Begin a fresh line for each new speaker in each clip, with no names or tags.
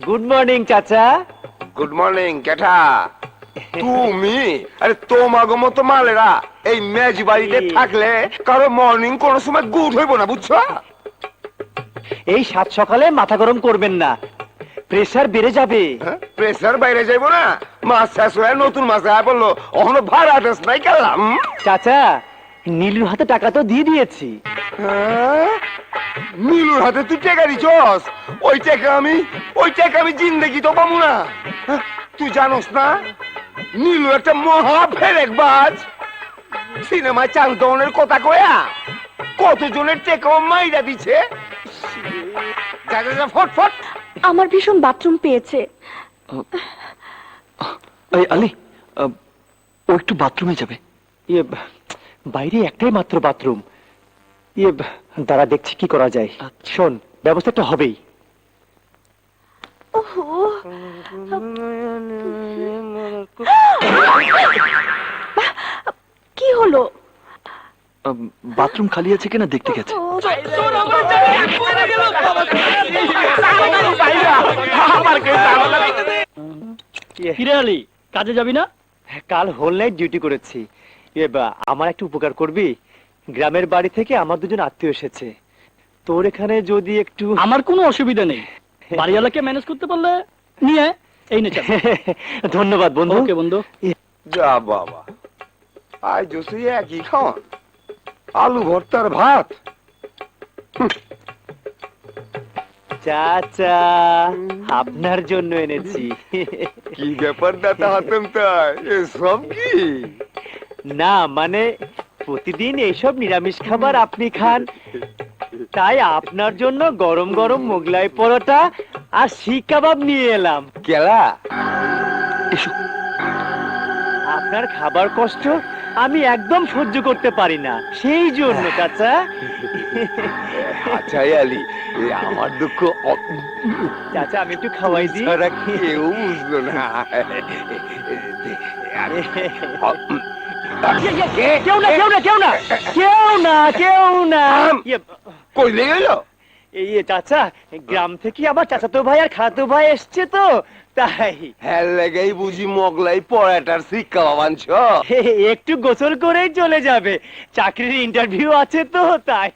Good morning চাচা।
Good morning কেঠা তুমি আরে তোমাগো মতো মালেরা এই মেজ বাড়িতে থাকলে কারো মর্নিং কোন সময় গুড হইব না বুঝছো।
এই সাত সকালে মাথা গরম করবেন না, প্রেসার বেড়ে যাবে।
প্রেসার বাইরে যাইব না, মাছ শেষ হয়ে নতুন মাছ আয় বললো অহনো ভাড়া আদেশ নাই কেলাম।
চাচা নীলুর হাতে টাকা তো দিয়ে দিয়েছি।
নীলুর হাতে তুই টাকা দিছস? ওই টাকা আমি জিন্দেগি তো পাবো না। তুই জানোস না নীলু একটা মহা ফেরেকবাজ। সিনেমায় চাল দনের কথা কয়া কতজনের টেকাও মাইরা দিছে। যা যা যা ফটফট।
আমার ভীষণ বাথরুম পেয়েছে।
এই আলী, ও একটু বাথরুমে যাবে।
ইয়ে বাইরে একটাই মাত্র বাথরুম। ইয়ে দাঁড়া দেখছি কি করা যায়। শোন, ব্যবস্থা তো হবেই।
ওহো, কি হলো?
বাথরুম খালি আছে কিনা দেখতে গেছে।
কিরে আলী, কাজে যাবি না? কাল হোল নাইট ডিউটি করেছি। আমার একটু উপকার করবি? গ্রামের বাড়ি থেকে আমার দুজন আত্মীয় এসেছে, তোর এখানে যদি একটু।
আমার কোনো অসুবিধা নেই, বাড়িওয়ালাকে ম্যানেজ করতে পারলে নিয়ে এই নে।
ধন্যবাদ বন্ধু।
ওকে বন্ধু।
যা বাবা, আজ জোসে একই খাওয়া, আলু ভর্তার ভাত।
চাচা আপনার জন্য এনেছি।
কি ব্যাপার দাদা হাতেম তাই এসব কি?
না মানে প্রতিদিন এইসব নিরামিষ খাবার আপনি খান, তাই আপনার জন্য গরম গরম মোগলাই পরোটা আর শিক কাবাব নিয়ে এলাম।
কেলা
এসো।
আপনার খাবার কষ্ট আমি একদম সহ্য করতে পারি না, সেই জন্য চাচা।
আচ্ছা আলী, আমার দুঃখ
চাচা আমি একটু খাওয়াই দিই।
সারা কেউ বুঝলো না।
কেউ না কেউ না কেউ না কেউ না কেউ না।
কই লেগে গেল?
এই চাচা, গ্রাম থেকে আমার চাচাতো ভাই আর খালাতো ভাই এসছে তো তাই।
হ্যাঁ লেগেই বুঝি মোগলাই পরাটার শিক্ষা বাবানছ।
একটু গোসল করেই চলে যাবে, চাকরির ইন্টারভিউ আছে তো তাই।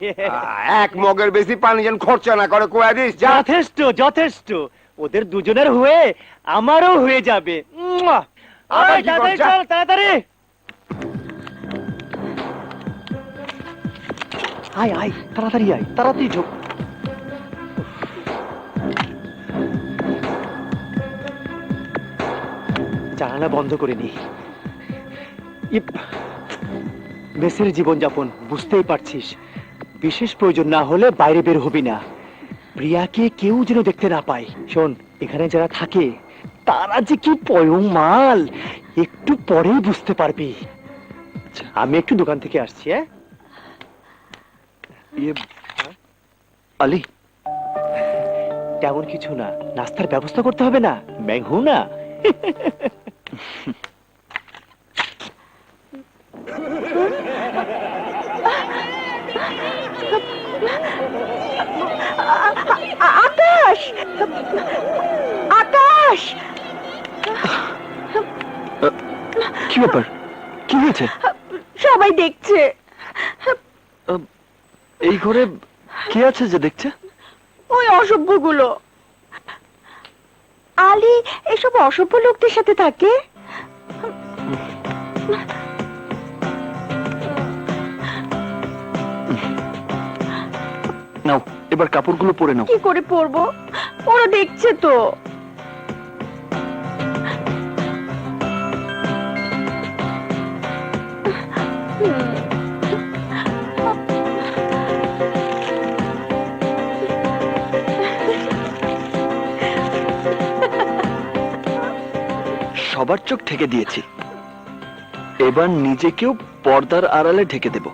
এক মগের বেশি পানি যেন খরচা না করে কয়া দিস।
যথেষ্ট যথেষ্ট, ওদের দুজনের হয়ে আমারও হয়ে যাবে।
আবার কি
তাড়াতাড়ি
খরচা?
চল, তাড়াতাড়ি
আয় আয়, তাড়াতাড়ি আয়, তাড়াতাড়ি ঢোক।
জানালা বন্ধ করে নি। মেসের জীবনযাপন বুঝতেই পারছিস, বিশেষ প্রয়োজন না হলে বাইরে বের হবি না। প্রিয়াকে কেউ যেন দেখতে না পায়। শোন, এখানে যারা থাকে তারা যে কি পয়ং মাল একটু পরেই বুঝতে পারবি। আমি একটু দোকান থেকে আসছি।
আলী,
তেমন কিছু না, নাস্তার ব্যবস্থা করতে হবে না, ম্যাংহু না।
আকাশ, আকাশ,
কি ব্যাপার, কি হয়েছে?
সবাই দেখছে।
এই ঘরে কে আছে যে দেখছে?
ওই অসভ্যগুলো। আলী এসব অসভ্য লোকদের সাথে থাকে।
নাও, এবার কাপড়গুলো পরে নাও।
কি করে পরবো? ওরা দেখছে তো।
সবার চোখ ঢেকে দিয়েছি, এবার নিজেকেও পর্দার আড়ালে ঢেকে দেব।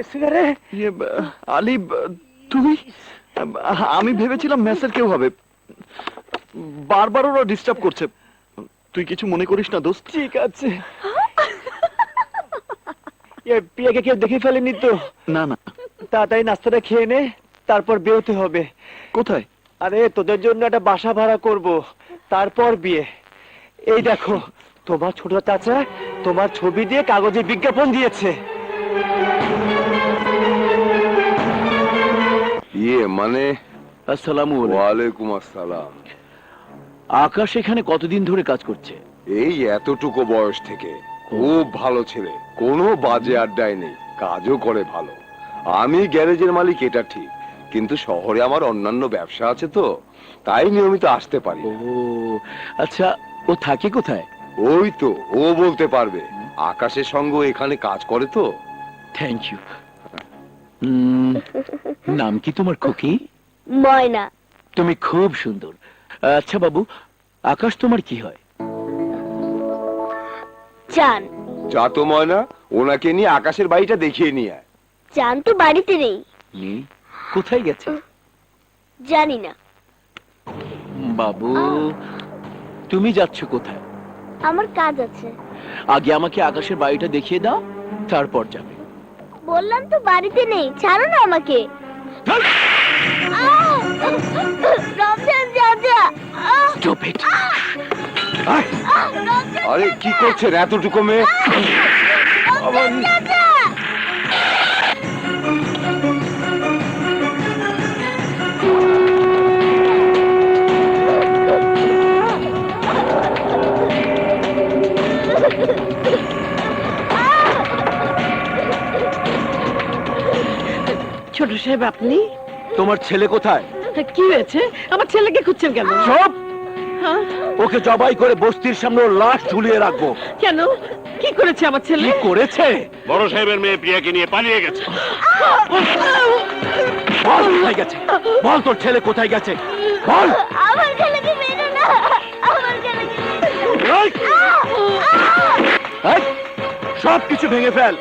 করছে না রে?
আলী, তুই? আমি ভেবেছিলাম মেসের কেউ হবে। বারবার ওরা ডিস্টার্ব করছে। তুই কিছু মনে করিস না দোস্ত?
ঠিক আছে। প্রিয়াকে কেউ দেখে ফেলেনি তো?
না না।
তাড়াতাড়ি নাস্তাটা খেয়ে নে, তারপর বেরোতে হবে।
কোথায়?
আরে তোদের জন্য একটা বাসা ভাড়া করব, তারপর বিয়ে। এই দেখো, তোমার ছোট চাচা তোমার ছবি দিয়ে কাগজে বিজ্ঞাপন দিয়েছে।
মানে
আসসালামু আলাইকুম।
ওয়ালাইকুম আসসালাম।
আকাশ এখানে কতদিন ধরে কাজ করছে?
এই এতটুকু বয়স থেকে খুব ভালো ছেলে, কোনো বাজে আড্ডায় নেই, কাজও করে ভালো। আমি গ্যারেজের মালিক এটা ঠিক, কিন্তু শহরে আমার অন্যান্য ব্যবসা আছে তো, তাই নিয়মিত আসতে পারি
ও
না।
আচ্ছা, ও থাকে কোথায়?
ওই তো ও বলতে পারবে, আকাশের সঙ্গে ও এখানে কাজ করে তো।
Thank you. নাম কি তোমার খুকি?
ময়না।
তুমি খুব সুন্দর। আচ্ছা বাবু, আকাশ তোমার কি হয়?
চান।
যা তো ময়না, ওনাকে নিয়ে আকাশের বাড়িটা দেখিয়ে নিয়ে আয়।
চান তো বাড়িতে নেই।
নেই? কোথায় গেছে?
জানি না।
বাবু, তুমি যাচ্ছ কোথায়?
আমার কাজ আছে।
আগে আমাকে আকাশের বাড়িটা দেখিয়ে দাও, তারপর যাবে।
বললাম তো বাড়িতে নেই, ছাড়ো না আমাকে। রমজান চাচা।
Stop it!
আরে কি করছেন এতটুকু মেয়ে?
ছোট সাহেব, আপনি?
তোমার ছেলে কোথায়?
কি হয়েছে? আমার ছেলেকে খুঁজছেন কেন?
সব
হ্যাঁ?
ওকে জবাই করে বস্তির সামনে ওর লাশ ঝুলিয়ে রাখবো।
কেন? কি করেছে আমার ছেলে?
কি করেছে?
বড় সাহেবের মেয়ে প্রিয়াকে নিয়ে পালিয়ে গেছে।
বল কোথায় গেছে? বল তোর ছেলে কোথায় গেছে? বল।
আমার ছেলেকে মেরো না। আমার ছেলেকে
এই! এই! সব কিছু ভেঙে ফেল।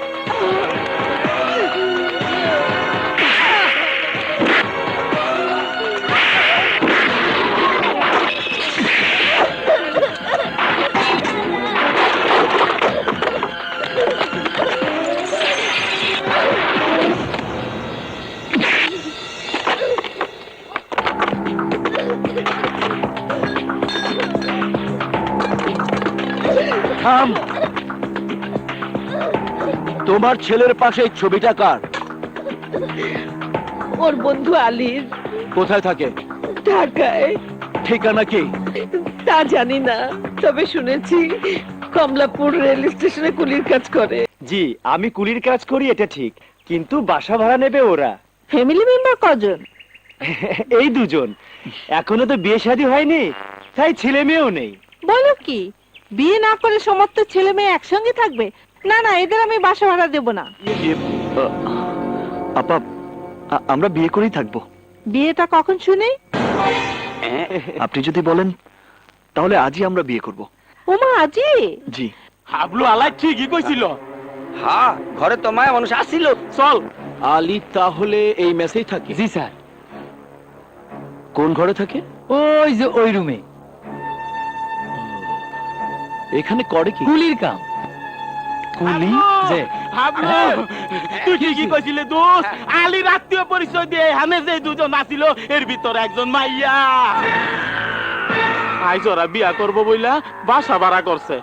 থাম। তোমার ছেলের পাশে এই ছবিটা কার?
ওর বন্ধু আলীর।
কোথায় থাকে?
ঢাকায়।
ঠিকানা কি?
তা জানি না, তবে শুনেছি কমলাপুর রেল স্টেশনে কুলির কাজ করে।
জি, আমি কুলির কাজ করি এটা ঠিক, কিন্তু বাসা ভাড়া নেবে ওরা।
ফ্যামিলি মেম্বার কজন?
এই দুজন। এখনো তো বিয়ে শাদী হয়নি, তাই ছেলে মেয়েও নেই।
বলো কি, বিয়ে না করে সমস্ত ছেলে মেয়ে একসঙ্গে থাকবে? না না, এদের আমি বাসা ভাড়া দেবো না।
আপা, আমরা বিয়ে করেই থাকবো।
বিয়েটা কখন শুনি?
আপনি যদি বলেন তাহলে আজই আমরা বিয়ে করব।
ওমা, আজি?
জি।
হাবলু আলাই ঠিকই কইছিল।
হ্যাঁ, ঘরে তো মায়া মানুষ আসিল।
চল।
আলী তাহলে এই মেসেই থাকে?
জি স্যার।
কোন ঘরে থাকে?
ওই যে ওই রুমে।
এখানে করে কি?
কুলির কাম।
কুলি?
যে
হাবলু, তুই ঠিকই কইছিলে দোস্ত। আলী আত্মীয় পরিচয় দিয়ে এখানে যে দুজন আসিল, এর ভিতরে একজন মাইয়া। আইজ ওরা বিয়া করবো বইলা বাসা ভাড়া করছে।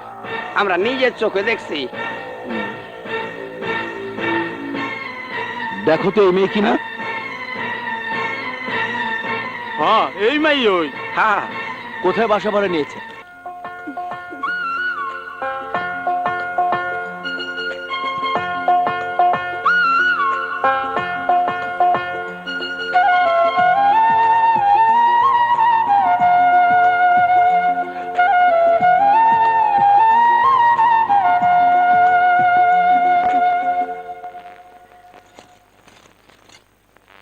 আমরা নিজের চোখে দেখছি।
দেখো তো এই মেয়ে কিনা।
হ্যাঁ, এই মাই ওই।
হ্যাঁ,
কোথায় বাসা ভাড়া নিয়েছে?